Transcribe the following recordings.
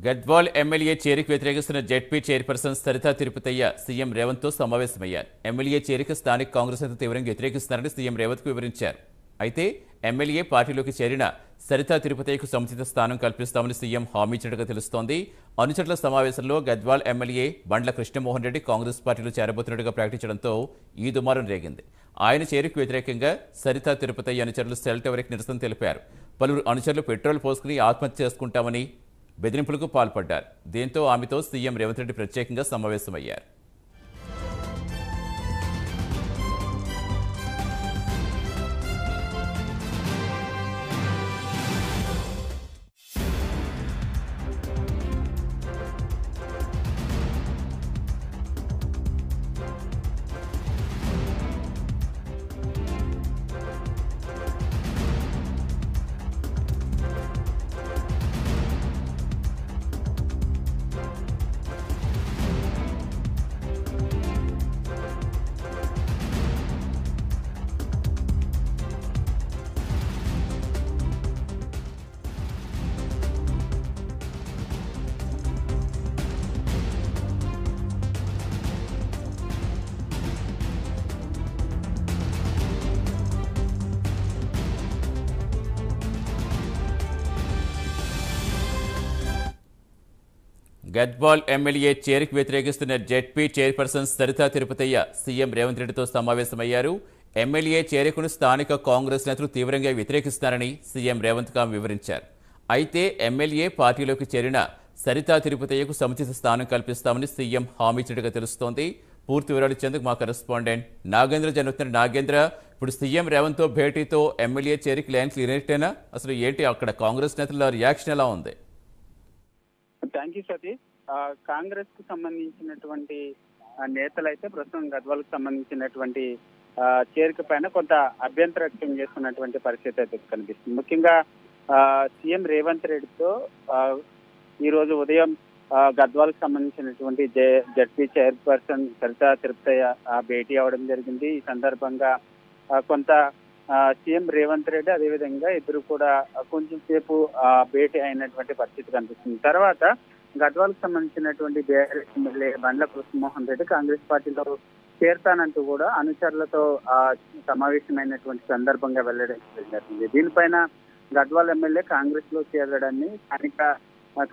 Gadwal MLA చేరిక వ్యతిరేకిస్తున్న ZP chairperson Saritha Tirupataiah CM రేవంత్తో సమావేశమయ్యారు. ఎమ్మెల్యే చేరిక స్థానిక కాంగ్రెస్ నేతలు తీవ్రంగా వ్యతిరేకిస్తున్నారని సీఎం రేవంత్కు వివరించారు. అయితే ఎమ్మెల్యే పార్టీలోకి చేరిన సరితా తిరుపతయ్యకు సముచిత స్థానం కల్పిస్తామని సీఎం హామీ ఇచ్చినట్టుగా తెలుస్తోంది. అనుచరుల సమావేశంలో గద్వాల్ ఎమ్మెల్యే బండ్ల కృష్ణమోహన్ రెడ్డి కాంగ్రెస్ పార్టీలో చేరబోతున్నట్టుగా ప్రకటించడంతో ఈ దుమారం రేగింది. ఆయన చేరికకు వ్యతిరేకంగా సరితా తిరుపతయ్య అనుచరులు సెల్ టవర్కి నిరసన తెలిపారు. పలువురు అనుచరులు పెట్రోల్ పోసుకుని ఆత్మహత్య చేసుకుంటామని బెదిరింపులకు పాల్పడ్డారు. దీంతో ఆమెతో సీఎం రేవంత్ రెడ్డి ప్రత్యేకంగా సమావేశమయ్యారు. గద్వాల్ ఎమ్మెల్యే చేరిక వ్యతిరేకిస్తున్న ZP chairperson Saritha Tirupataiah CM Revanth రెడ్డితో సమావేశమయ్యారు. ఎమ్మెల్యే చేరికను స్థానిక కాంగ్రెస్ నేతలు తీవ్రంగా వ్యతిరేకిస్తారని సీఎం రేవంత్ వివరించారు. అయితే ఎమ్మెల్యే పార్టీలోకి చేరిన సరితా తిరుపతయ్యకు సముచిత స్థానం కల్పిస్తామని సీఎం హామీ ఇచ్చినట్టుగా తెలుస్తోంది. పూర్తి వివరాలు ఇచ్చేందుకు మా కరెస్పాండెంట్ నాగేంద్ర జరుగుతున్న. నాగేంద్ర, ఇప్పుడు సీఎం రేవంత్తో భేటీతో ఎమ్మెల్యే చేరిక లైన్ క్లియర్. అసలు ఏంటి అక్కడ కాంగ్రెస్ నేతల రియాక్షన్ ఎలా ఉంది? Thank you Satish. కాంగ్రెస్ కు సంబంధించినటువంటి నేతలు అయితే ప్రస్తుతం గద్వాల్ కు సంబంధించినటువంటి చేరిక పైన కొంత అభ్యంతర వ్యక్తం చేస్తున్నటువంటి పరిస్థితి అయితే కనిపిస్తుంది. ముఖ్యంగా సీఎం రేవంత్ రెడ్డితో ఈ రోజు ఉదయం గద్వాల్ కు సంబంధించినటువంటి జడ్పీ చైర్పర్సన్ సరితా తిరుపతయ్య భేటీ అవడం జరిగింది. ఈ సందర్భంగా కొంత సీఎం రేవంత్ రెడ్డి అదేవిధంగా ఇద్దరు కూడా కొంచెం సేపు భేటీ అయినటువంటి పరిస్థితి కనిపిస్తుంది. తర్వాత గద్వాల్ కు సంబంధించినటువంటి బీఆర్ఎస్ ఎమ్మెల్యే బండ్ల కృష్ణమోహన్ రెడ్డి కాంగ్రెస్ పార్టీలో చేరతానంటూ కూడా అనుచరులతో సమావేశమైనటువంటి సందర్భంగా వెల్లడం జరిగింది. దీనిపైన గద్వాల్ ఎమ్మెల్యే కాంగ్రెస్ లో చేరడాన్ని స్థానిక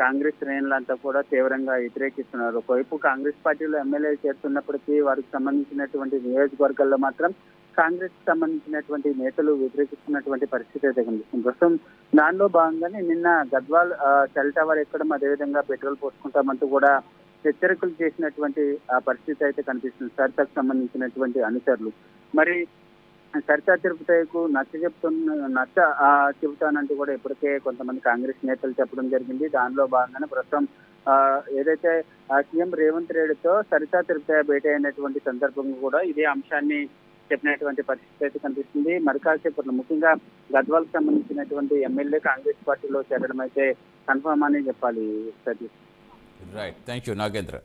కాంగ్రెస్ శ్రేణులంతా కూడా తీవ్రంగా వ్యతిరేకిస్తున్నారు. ఒకవైపు కాంగ్రెస్ పార్టీలో ఎమ్మెల్యేలు చేరుతున్నప్పటికీ వారికి సంబంధించినటువంటి నియోజకవర్గాల్లో మాత్రం కాంగ్రెస్ కి సంబంధించినటువంటి నేతలు వ్యతిరేకిస్తున్నటువంటి పరిస్థితి అయితే కనిపిస్తుంది. ప్రస్తుతం దానిలో భాగంగానే నిన్న గద్వాల్ సెల్ టవర్ ఎక్కడం, అదేవిధంగా పెట్రోల్ పోసుకుంటామంటూ కూడా హెచ్చరికలు చేసినటువంటి పరిస్థితి అయితే కనిపిస్తుంది సరితాకు సంబంధించినటువంటి అనుచరులు. మరి సరితా తిరుపతయ్యకు నచ్చ చెబుతానంటూ కూడా ఇప్పటికే కొంతమంది కాంగ్రెస్ నేతలు చెప్పడం జరిగింది. దానిలో భాగంగానే ప్రస్తుతం ఏదైతే సీఎం రేవంత్ రెడ్డితో సరితా తిరుపతయ్య భేటీ అయినటువంటి సందర్భంగా కూడా ఇదే అంశాన్ని చెప్పినటువంటి పరిస్థితి అయితే కనిపిస్తుంది. మరి కాసేపట్లో ముఖ్యంగా గద్వాల్ కు సంబంధించినటువంటి ఎమ్మెల్యే కాంగ్రెస్ పార్టీలో చేరడం అయితే కన్ఫర్మ్ అని చెప్పాలి Satish. Right, thank you Nagendra.